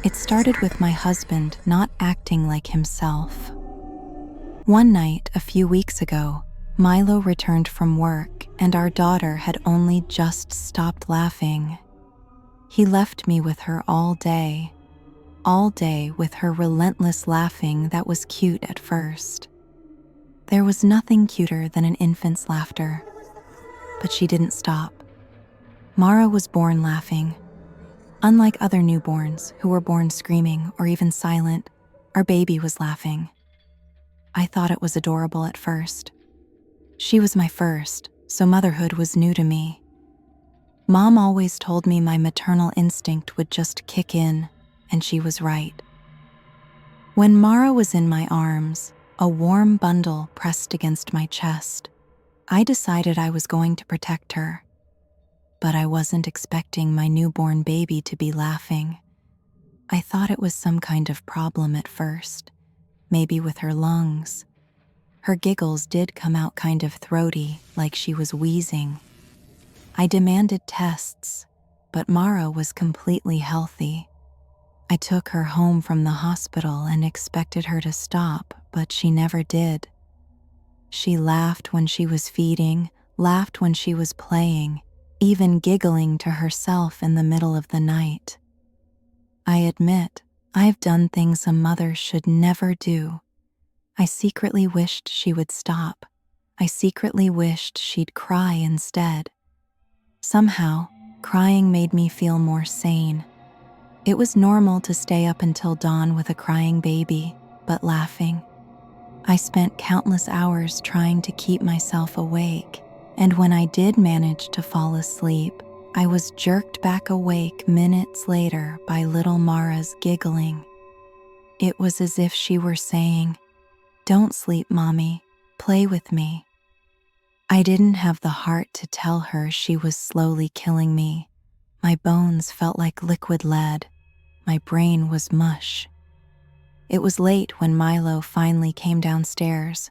It started with my husband not acting like himself. One night, a few weeks ago, Milo returned from work and our daughter had only just stopped laughing. He left me with her all day with her relentless laughing that was cute at first. There was nothing cuter than an infant's laughter, but she didn't stop. Mara was born laughing. Unlike other newborns who were born screaming or even silent, our baby was laughing. I thought it was adorable at first. She was my first, so motherhood was new to me. Mom always told me my maternal instinct would just kick in, and she was right. When Mara was in my arms, a warm bundle pressed against my chest, I decided I was going to protect her. But I wasn't expecting my newborn baby to be laughing. I thought it was some kind of problem at first, maybe with her lungs. Her giggles did come out kind of throaty, like she was wheezing. I demanded tests, but Mara was completely healthy. I took her home from the hospital and expected her to stop, but she never did. She laughed when she was feeding, laughed when she was playing, even giggling to herself in the middle of the night. I admit, I've done things a mother should never do. I secretly wished she would stop. I secretly wished she'd cry instead. Somehow, crying made me feel more sane. It was normal to stay up until dawn with a crying baby, but laughing. I spent countless hours trying to keep myself awake, and when I did manage to fall asleep, I was jerked back awake minutes later by little Mara's giggling. It was as if she were saying, "Don't sleep, Mommy, play with me." I didn't have the heart to tell her she was slowly killing me. My bones felt like liquid lead. My brain was mush. It was late when Milo finally came downstairs.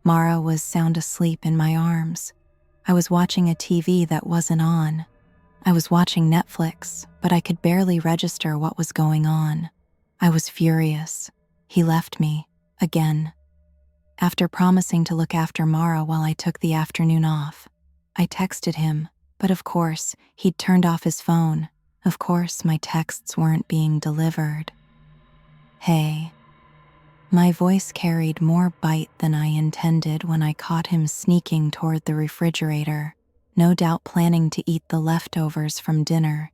Mara was sound asleep in my arms. I was watching a TV that wasn't on. I was watching Netflix, but I could barely register what was going on. I was furious. He left me, again. After promising to look after Mara while I took the afternoon off, I texted him, but of course, he'd turned off his phone. Of course, my texts weren't being delivered. Hey. My voice carried more bite than I intended when I caught him sneaking toward the refrigerator, no doubt planning to eat the leftovers from dinner.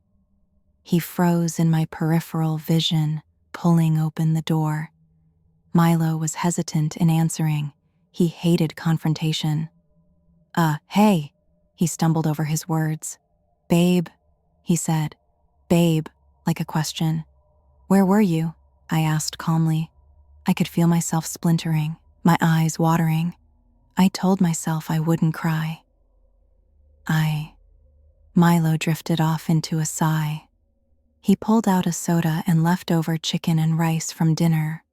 He froze in my peripheral vision, pulling open the door. Milo was hesitant in answering. He hated confrontation. Hey, he stumbled over his words. Babe, he said. Babe, like a question. Where were you? I asked calmly. I could feel myself splintering, my eyes watering. I told myself I wouldn't cry. Milo drifted off into a sigh. He pulled out a soda and leftover chicken and rice from dinner.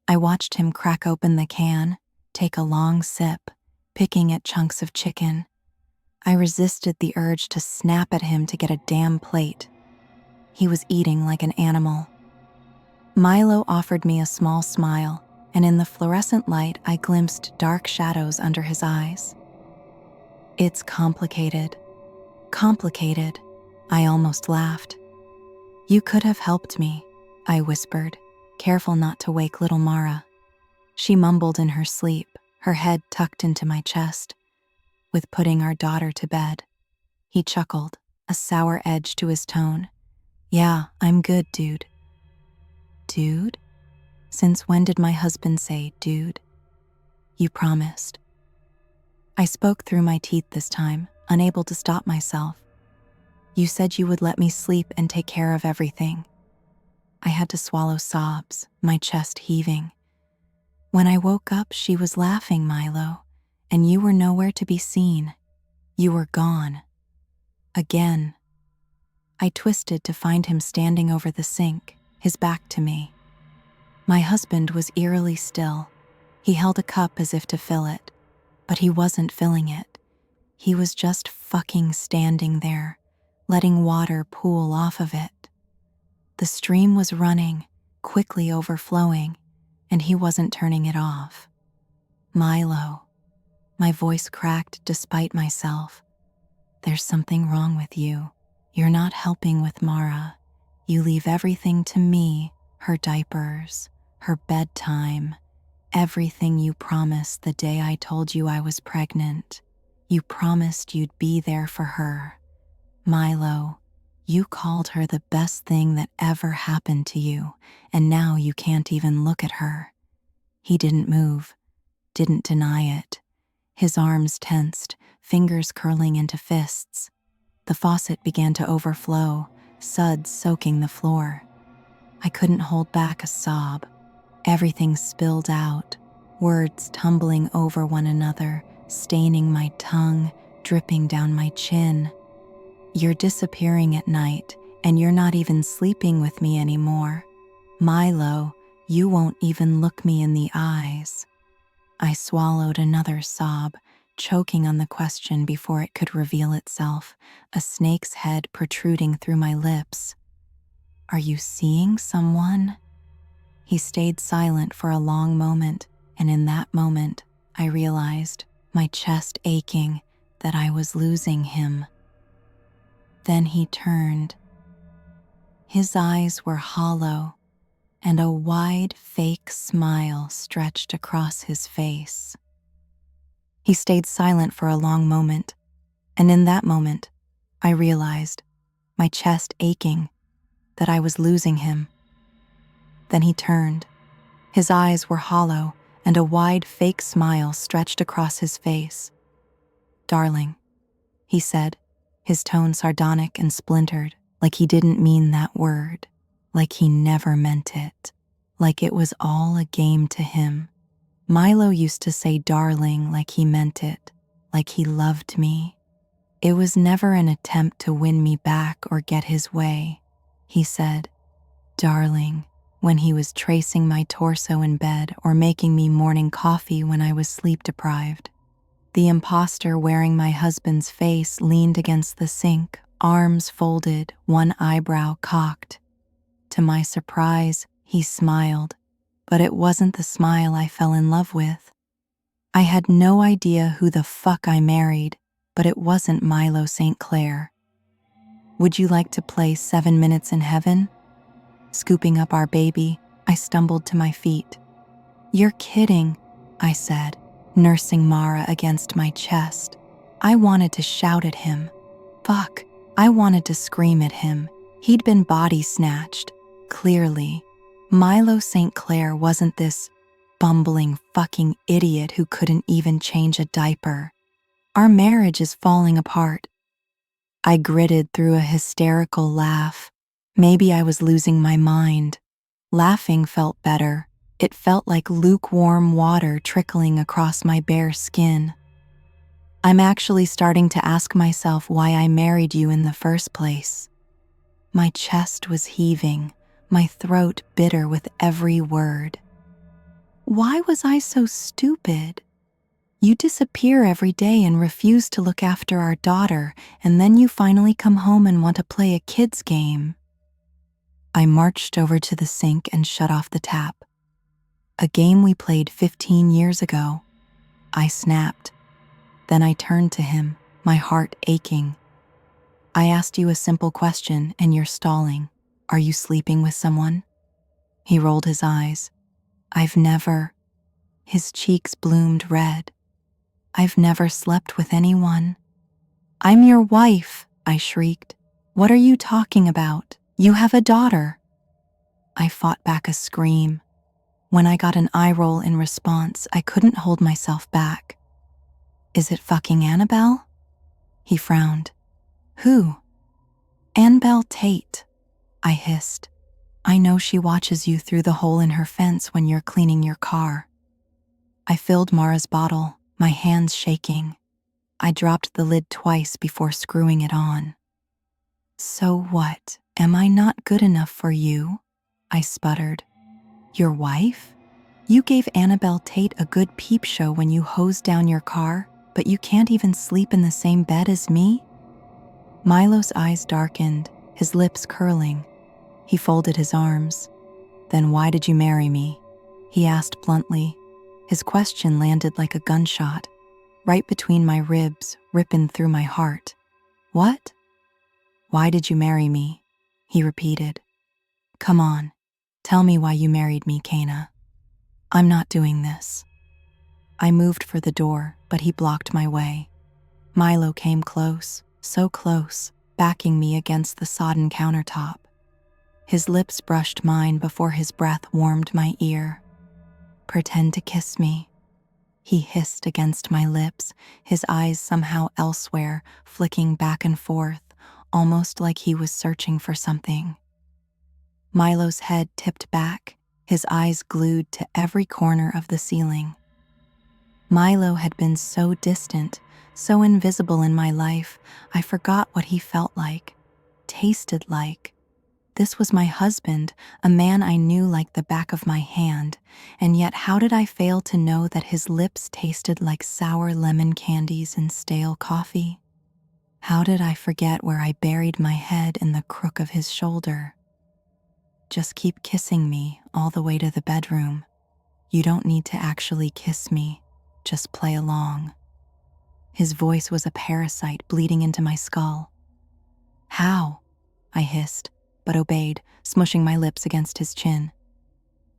I watched him crack open the can, take a long sip, picking at chunks of chicken. I resisted the urge to snap at him to get a damn plate. He was eating like an animal. Milo offered me a small smile, and in the fluorescent light I glimpsed dark shadows under his eyes. It's complicated. Complicated. I almost laughed. You could have helped me, I whispered, careful not to wake little Mara. She mumbled in her sleep, her head tucked into my chest. With putting our daughter to bed. He chuckled, a sour edge to his tone. Yeah, I'm good, dude. Dude? Since when did my husband say dude? You promised. I spoke through my teeth this time, unable to stop myself. You said you would let me sleep and take care of everything. I had to swallow sobs, my chest heaving. When I woke up, she was laughing, Milo, and you were nowhere to be seen. You were gone. Again. I twisted to find him standing over the sink, his back to me. My husband was eerily still. He held a cup as if to fill it, but he wasn't filling it. He was just fucking standing there, letting water pool off of it. The stream was running, quickly overflowing, and he wasn't turning it off. Milo, my voice cracked despite myself. There's something wrong with you. You're not helping with Mara. You leave everything to me, her diapers, her bedtime, everything you promised the day I told you I was pregnant. You promised you'd be there for her. Milo, you called her the best thing that ever happened to you, and now you can't even look at her. He didn't move, didn't deny it. His arms tensed, fingers curling into fists. The faucet began to overflow, suds soaking the floor. I couldn't hold back a sob. Everything spilled out, words tumbling over one another, staining my tongue, dripping down my chin. You're disappearing at night, and you're not even sleeping with me anymore. Milo, you won't even look me in the eyes. I swallowed another sob, choking on the question before it could reveal itself, a snake's head protruding through my lips. Are you seeing someone? He stayed silent for a long moment, and in that moment, I realized, my chest aching, that I was losing him. Then he turned. His eyes were hollow, and a wide, fake smile stretched across his face. He stayed silent for a long moment, and in that moment, I realized, my chest aching, that I was losing him. Then he turned. His eyes were hollow, and a wide, fake smile stretched across his face. Darling, he said, his tone sardonic and splintered, like he didn't mean that word, like he never meant it, like it was all a game to him. Milo used to say darling like he meant it, like he loved me. It was never an attempt to win me back or get his way. He said, darling, when he was tracing my torso in bed or making me morning coffee when I was sleep deprived. The imposter wearing my husband's face leaned against the sink, arms folded, one eyebrow cocked. To my surprise, he smiled, but it wasn't the smile I fell in love with. I had no idea who the fuck I married, but it wasn't Milo St. Clair. Would you like to play 7 Minutes in Heaven? Scooping up our baby, I stumbled to my feet. You're kidding, I said, nursing Mara against my chest. I wanted to shout at him. Fuck, I wanted to scream at him. He'd been body snatched, clearly. Milo St. Clair wasn't this bumbling fucking idiot who couldn't even change a diaper. Our marriage is falling apart. I gritted through a hysterical laugh. Maybe I was losing my mind. Laughing felt better. It felt like lukewarm water trickling across my bare skin. I'm actually starting to ask myself why I married you in the first place. My chest was heaving, my throat bitter with every word. Why was I so stupid? You disappear every day and refuse to look after our daughter, and then you finally come home and want to play a kid's game. I marched over to the sink and shut off the tap. A game we played 15 years ago. I snapped. Then I turned to him, my heart aching. I asked you a simple question and you're stalling. Are you sleeping with someone? He rolled his eyes. I've never. His cheeks bloomed red. I've never slept with anyone. I'm your wife, I shrieked. What are you talking about? You have a daughter. I fought back a scream. When I got an eye roll in response, I couldn't hold myself back. Is it fucking Annabelle? He frowned. Who? Annabelle Tate, I hissed. I know she watches you through the hole in her fence when you're cleaning your car. I filled Mara's bottle, my hands shaking. I dropped the lid twice before screwing it on. So what? Am I not good enough for you? I sputtered. Your wife? You gave Annabelle Tate a good peep show when you hosed down your car, but you can't even sleep in the same bed as me? Milo's eyes darkened, his lips curling. He folded his arms. "Then why did you marry me?" he asked bluntly. His question landed like a gunshot, right between my ribs, ripping through my heart. "What? Why did you marry me?" he repeated. "Come on, tell me why you married me, Kana. I'm not doing this." I moved for the door, but he blocked my way. Milo came close, so close, backing me against the sodden countertop. His lips brushed mine before his breath warmed my ear. "Pretend to kiss me," he hissed against my lips, his eyes somehow elsewhere, flicking back and forth, almost like he was searching for something. Milo's head tipped back, his eyes glued to every corner of the ceiling. Milo had been so distant, so invisible in my life, I forgot what he felt like, tasted like. This was my husband, a man I knew like the back of my hand, and yet how did I fail to know that his lips tasted like sour lemon candies and stale coffee? How did I forget where I buried my head in the crook of his shoulder? "Just keep kissing me all the way to the bedroom. You don't need to actually kiss me, just play along." His voice was a parasite bleeding into my skull. "How?" I hissed, but obeyed, smushing my lips against his chin.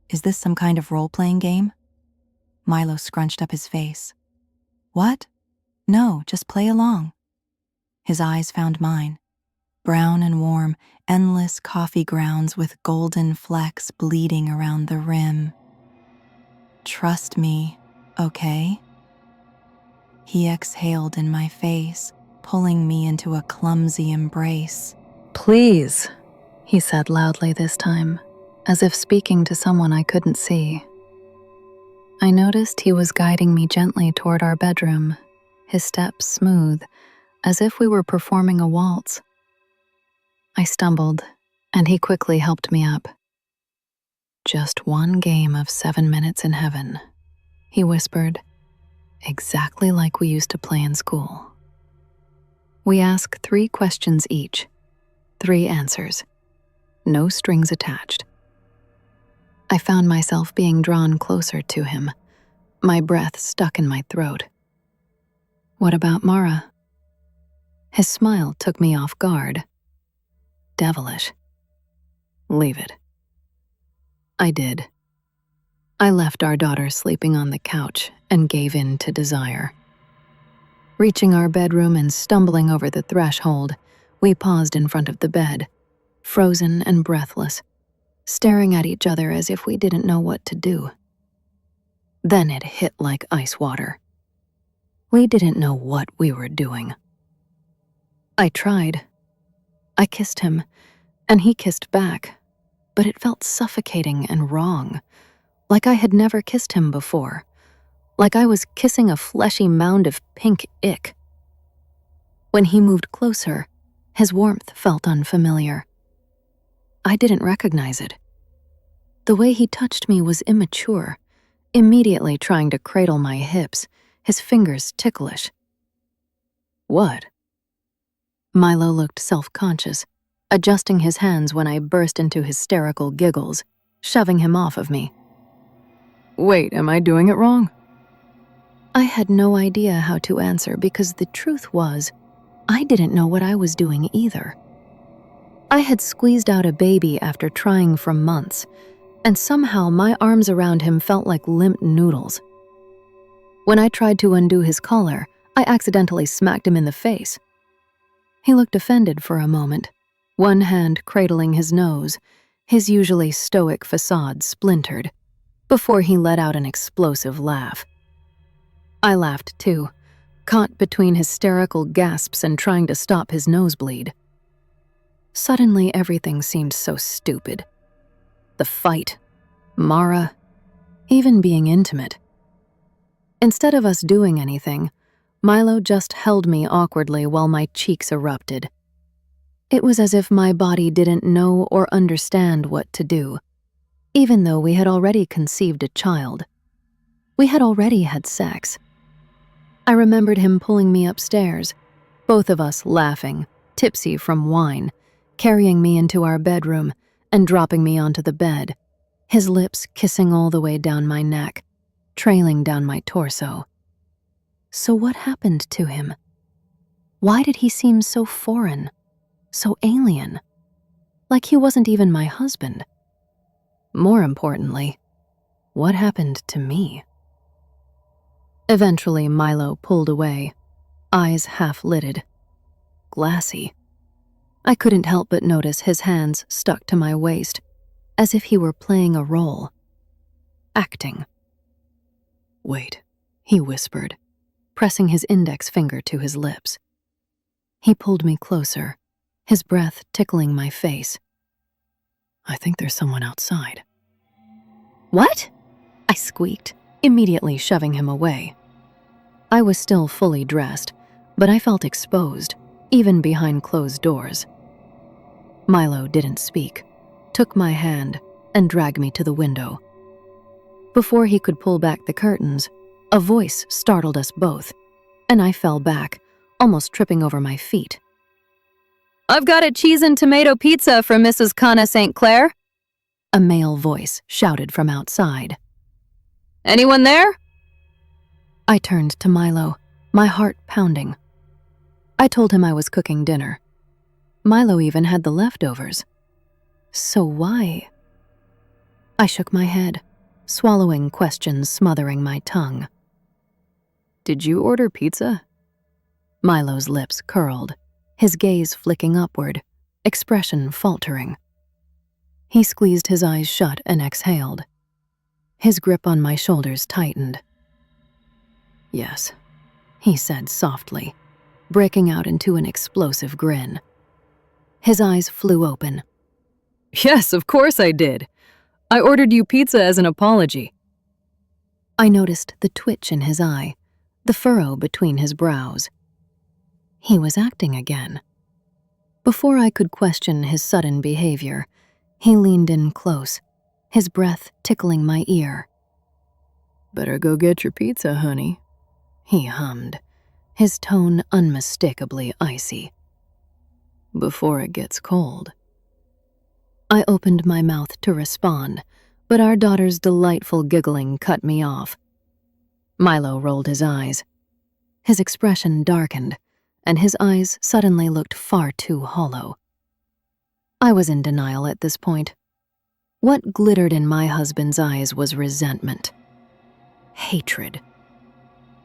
"Is this some kind of role-playing game?" Milo scrunched up his face. "What? No, just play along." His eyes found mine. Brown and warm, endless coffee grounds with golden flecks bleeding around the rim. "Trust me, okay?" He exhaled in my face, pulling me into a clumsy embrace. "Please," he said loudly this time, as if speaking to someone I couldn't see. I noticed he was guiding me gently toward our bedroom, his steps smooth, as if we were performing a waltz. I stumbled, and he quickly helped me up. "Just one game of 7 minutes in heaven," he whispered, "exactly like we used to play in school. We ask 3 questions each, 3 answers, no strings attached." I found myself being drawn closer to him, my breath stuck in my throat. "What about Mara?" His smile took me off guard. Devilish. "Leave it." I did. I left our daughter sleeping on the couch and gave in to desire. Reaching our bedroom and stumbling over the threshold, we paused in front of the bed, frozen and breathless, staring at each other as if we didn't know what to do. Then it hit like ice water. We didn't know what we were doing. I tried. I kissed him, and he kissed back, but it felt suffocating and wrong, like I had never kissed him before, like I was kissing a fleshy mound of pink ick. When he moved closer, his warmth felt unfamiliar. I didn't recognize it. The way he touched me was immature, immediately trying to cradle my hips, his fingers ticklish. "What?" Milo looked self-conscious, adjusting his hands when I burst into hysterical giggles, shoving him off of me. "Wait, am I doing it wrong?" I had no idea how to answer because the truth was, I didn't know what I was doing either. I had squeezed out a baby after trying for months, and somehow my arms around him felt like limp noodles. When I tried to undo his collar, I accidentally smacked him in the face. He looked offended for a moment, one hand cradling his nose, his usually stoic facade splintered, before he let out an explosive laugh. I laughed too, caught between hysterical gasps and trying to stop his nosebleed. Suddenly everything seemed so stupid. The fight, Mara, even being intimate. Instead of us doing anything, Milo just held me awkwardly while my cheeks erupted. It was as if my body didn't know or understand what to do, even though we had already conceived a child. We had already had sex. I remembered him pulling me upstairs, both of us laughing, tipsy from wine, carrying me into our bedroom, and dropping me onto the bed, his lips kissing all the way down my neck, trailing down my torso. So what happened to him? Why did he seem so foreign, so alien? Like he wasn't even my husband. More importantly, what happened to me? Eventually, Milo pulled away, eyes half-lidded, glassy. I couldn't help but notice his hands stuck to my waist, as if he were playing a role. Acting. "Wait," he whispered, pressing his index finger to his lips. He pulled me closer, his breath tickling my face. "I think there's someone outside." "What?" I squeaked, immediately shoving him away. I was still fully dressed, but I felt exposed, even behind closed doors. Milo didn't speak, took my hand, and dragged me to the window. Before he could pull back the curtains, a voice startled us both, and I fell back, almost tripping over my feet. "I've got a cheese and tomato pizza for Mrs. Cana St. Clair," a male voice shouted from outside. "Anyone there?" I turned to Milo, my heart pounding. I told him I was cooking dinner. Milo even had the leftovers. So why? I shook my head, swallowing questions smothering my tongue. "Did you order pizza?" Milo's lips curled, his gaze flicking upward, expression faltering. He squeezed his eyes shut and exhaled. His grip on my shoulders tightened. "Yes," he said softly, breaking out into an explosive grin. His eyes flew open. "Yes, of course I did. I ordered you pizza as an apology." I noticed the twitch in his eye, the furrow between his brows. He was acting again. Before I could question his sudden behavior, he leaned in close, his breath tickling my ear. "Better go get your pizza, honey," he hummed, his tone unmistakably icy. "Before it gets cold." I opened my mouth to respond, but our daughter's delightful giggling cut me off. Milo rolled his eyes. His expression darkened, and his eyes suddenly looked far too hollow. I was in denial at this point. What glittered in my husband's eyes was resentment. Hatred.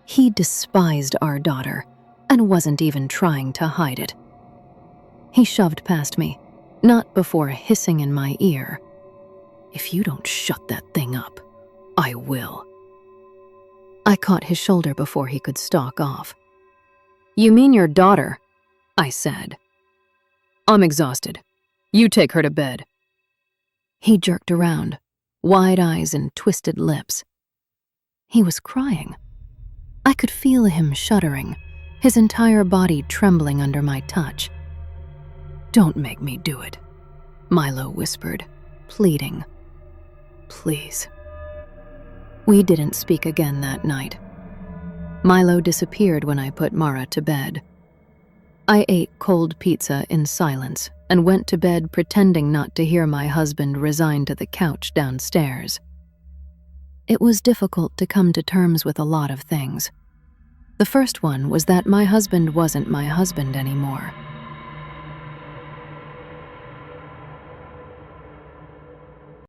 He despised our daughter and wasn't even trying to hide it. He shoved past me, not before hissing in my ear. "If you don't shut that thing up, I will." I caught his shoulder before he could stalk off. "You mean your daughter?" I said. "I'm exhausted. You take her to bed." He jerked around, wide eyes and twisted lips. He was crying. I could feel him shuddering, his entire body trembling under my touch. "Don't make me do it," Milo whispered, pleading. "Please." We didn't speak again that night. Milo disappeared when I put Mara to bed. I ate cold pizza in silence and went to bed pretending not to hear my husband resign to the couch downstairs. It was difficult to come to terms with a lot of things. The first one was that my husband wasn't my husband anymore.